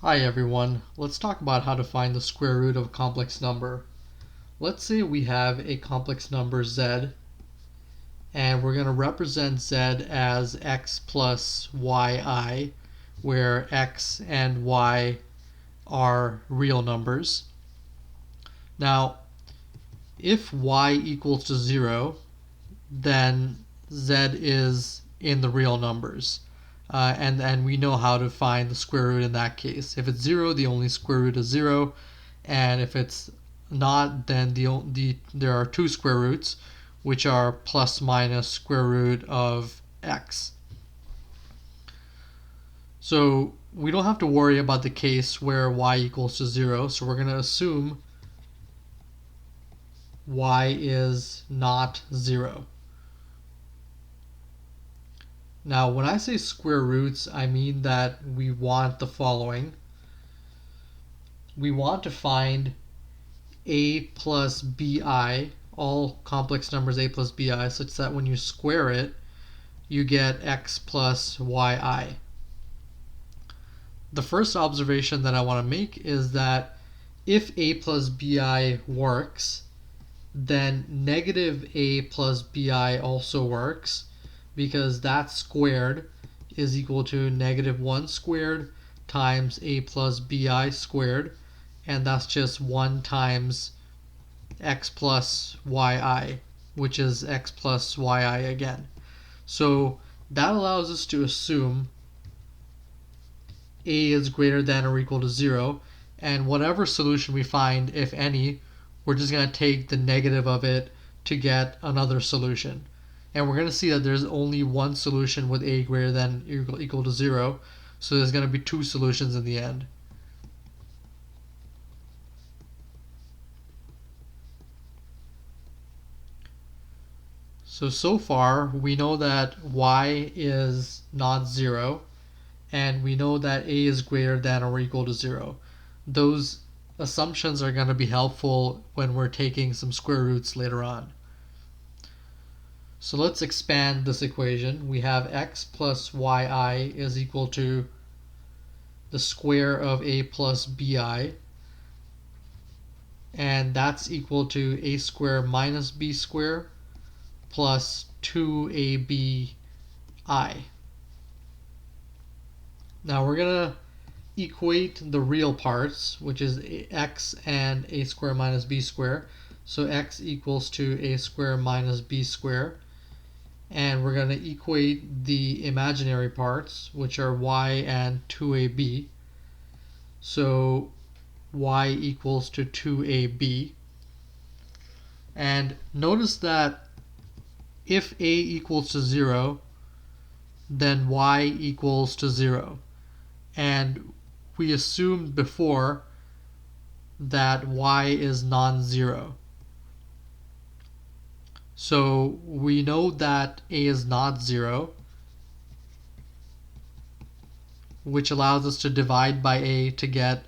Hi everyone, let's talk about how to find the square root of a complex number. Let's say we have a complex number z, and we're going to represent z as x plus yi, where x and y are real numbers. Now, if y equals to 0, then z is in the real numbers. And we know how to find the square root in that case. If it's 0, the only square root is 0, and if it's not, then there are two square roots, which are plus minus square root of x. So we don't have to worry about the case where y equals to 0, so we're going to assume y is not 0. Now, when I say square roots, I mean that we want the following. We want to find a plus bi, all complex numbers a plus bi, such that when you square it, you get x plus yi. The first observation that I want to make is that if a plus bi works, then negative a plus bi also works, because that squared is equal to negative 1 squared times a plus bi squared, and that's just 1 times x plus yi, which is x plus yi again. So that allows us to assume a is greater than or equal to 0, and whatever solution we find, if any, we're just going to take the negative of it to get another solution. And we're going to see that there's only one solution with a greater than or equal to 0, so there's going to be two solutions in the end. So far, we know that y is not 0, and we know that a is greater than or equal to 0. Those assumptions are going to be helpful when we're taking some square roots later on. So let's expand this equation. We have x plus yi is equal to the square of a plus bi, and that's equal to a squared minus b squared plus 2abi. Now we're going to equate the real parts, which is x and a squared minus b squared. So x equals to a squared minus b squared. And we're going to equate the imaginary parts, which are y and 2ab. So y equals to 2ab. And notice that if a equals to 0, then y equals to 0. And we assumed before that y is non-zero. So we know that a is not 0, which allows us to divide by a to get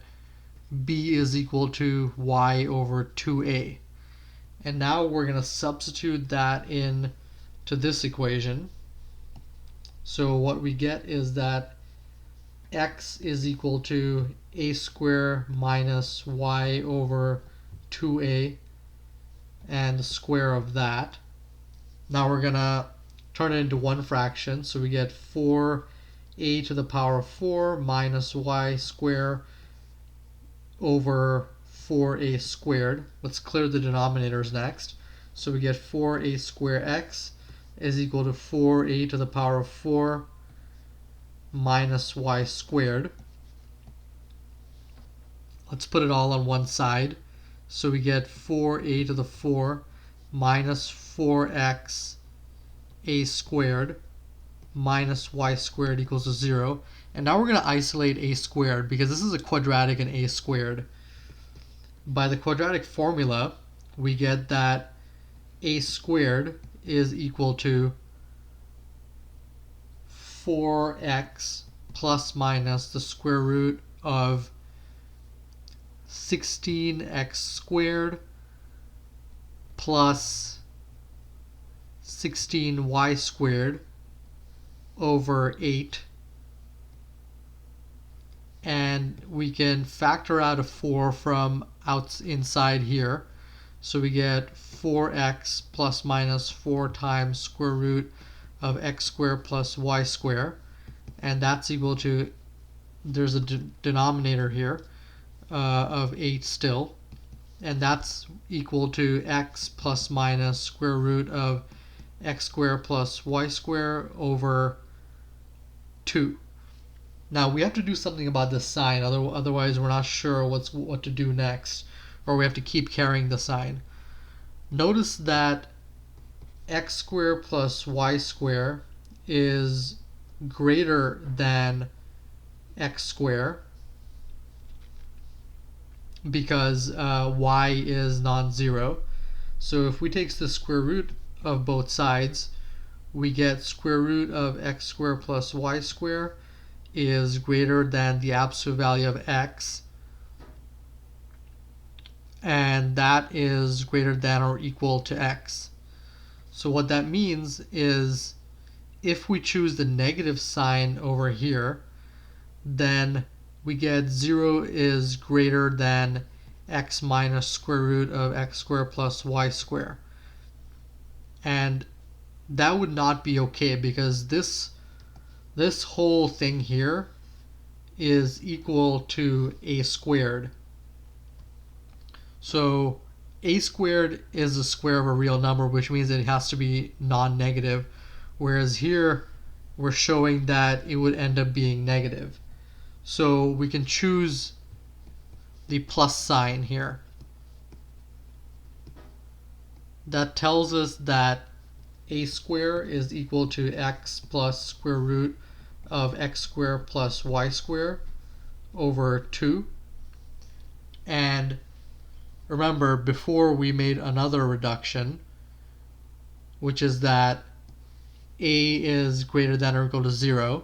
b is equal to y over 2a. And now we're going to substitute that in to this equation. So what we get is that x is equal to a squared minus y over 2a and the square of that. Now we're going to turn it into one fraction, so we get 4a to the power of 4 minus y squared over 4a squared. Let's clear the denominators next. So we get 4a squared x is equal to 4a to the power of 4 minus y squared. Let's put it all on one side. So we get 4a to the 4 minus 4x a squared minus y squared equals to 0. And now we're going to isolate a squared because this is a quadratic in a squared. By the quadratic formula, we get that a squared is equal to 4x plus minus the square root of 16x squared plus 16y squared over 8. and we can factor out a 4 from inside here. So we get 4x plus minus 4 times square root of x squared plus y squared, and that's equal to, there's a denominator here of 8 still, and that's equal to x plus minus square root of x squared plus y squared over 2. Now we have to do something about this sign, otherwise we're not sure what to do next, or we have to keep carrying the sign. Notice that x squared plus y squared is greater than x squared because y is non-zero. So if we take the square root of both sides, we get square root of x squared plus y squared is greater than the absolute value of x, and that is greater than or equal to x. So what that means is if we choose the negative sign over here, then we get 0 is greater than x minus square root of x squared plus y squared. And that would not be okay because this whole thing here is equal to a squared. So a squared is the square of a real number, which means it has to be non-negative, whereas here we're showing that it would end up being negative. So we can choose the plus sign here. That tells us that a squared is equal to x plus square root of x squared plus y squared over 2. And remember, before we made another reduction, which is that a is greater than or equal to 0.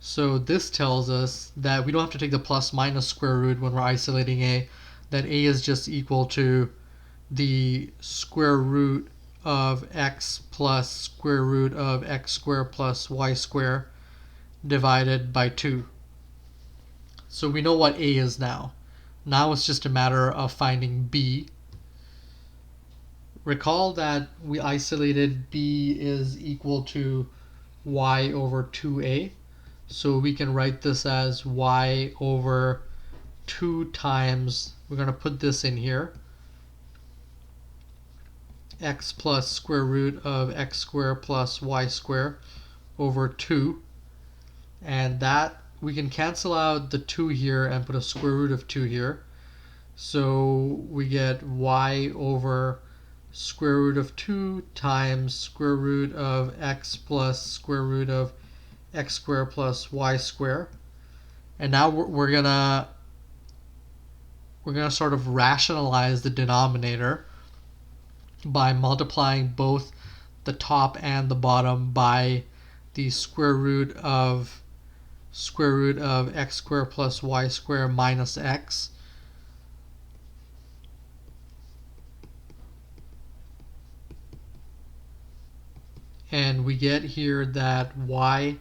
So this tells us that we don't have to take the plus minus square root when we're isolating a, that a is just equal to the square root of x plus square root of x squared plus y squared divided by 2. So we know what a is now. Now it's just a matter of finding b. Recall that we isolated b is equal to y over 2a. So we can write this as y over 2 times, we're going to put this in here, x plus square root of x squared plus y squared over 2. And that, we can cancel out the 2 here and put a square root of 2 here. So we get y over square root of 2 times square root of x plus square root of x squared plus y squared. And now we're gonna sort of rationalize the denominator by multiplying both the top and the bottom by the square root of x squared plus y squared minus x. And we get here that y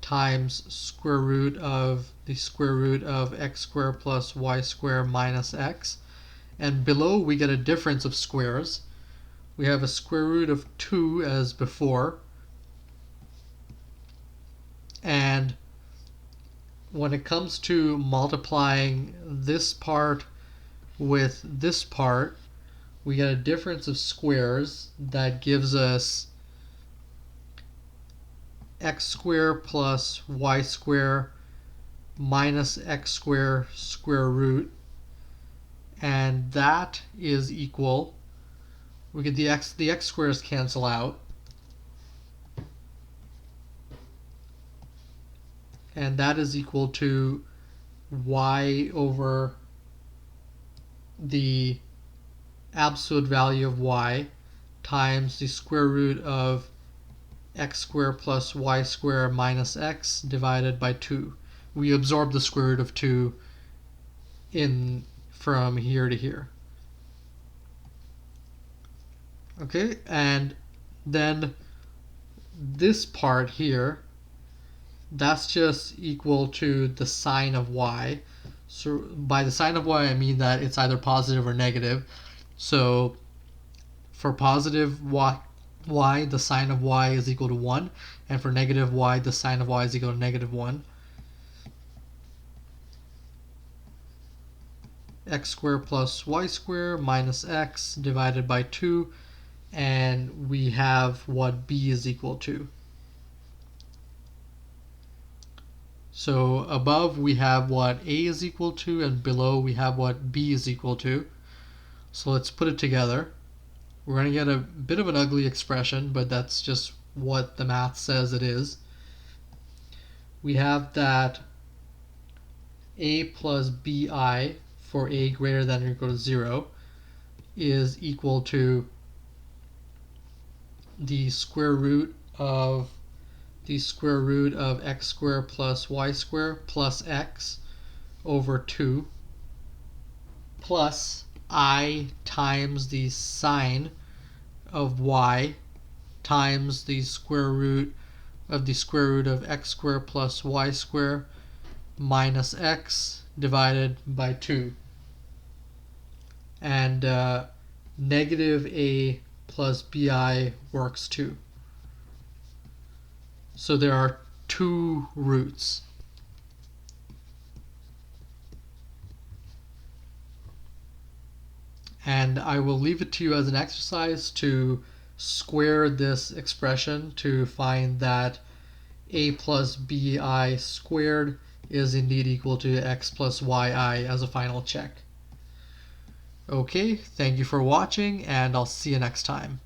times square root of the square root of x squared plus y squared minus x. And below we get a difference of squares. We have a square root of 2 as before. And when it comes to multiplying this part with this part, we get a difference of squares that gives us x squared plus y squared minus x squared square root, and that is equal, we get the x squares cancel out, and that is equal to y over the absolute value of y times the square root of x squared plus y squared minus x divided by 2. We absorb the square root of 2 in from here to here. Okay, and then this part here, that's just equal to the sign of y. So by the sign of y, I mean that it's either positive or negative. So for positive y, the sign of y is equal to 1, and for negative y, the sign of y is equal to negative 1. X squared plus y squared minus x divided by 2, and we have what b is equal to. So above we have what a is equal to, and below we have what b is equal to. So let's put it together. We're going to get a bit of an ugly expression, but that's just what the math says it is. We have that a plus bi for a greater than or equal to 0 is equal to the square root of x squared plus y squared plus x over 2 plus I times the sine of y times the square root of x squared plus y squared minus x divided by 2. And negative a plus bi works too. So there are two roots. And I will leave it to you as an exercise to square this expression to find that a plus bi squared is indeed equal to x plus yi as a final check. Okay, thank you for watching, and I'll see you next time.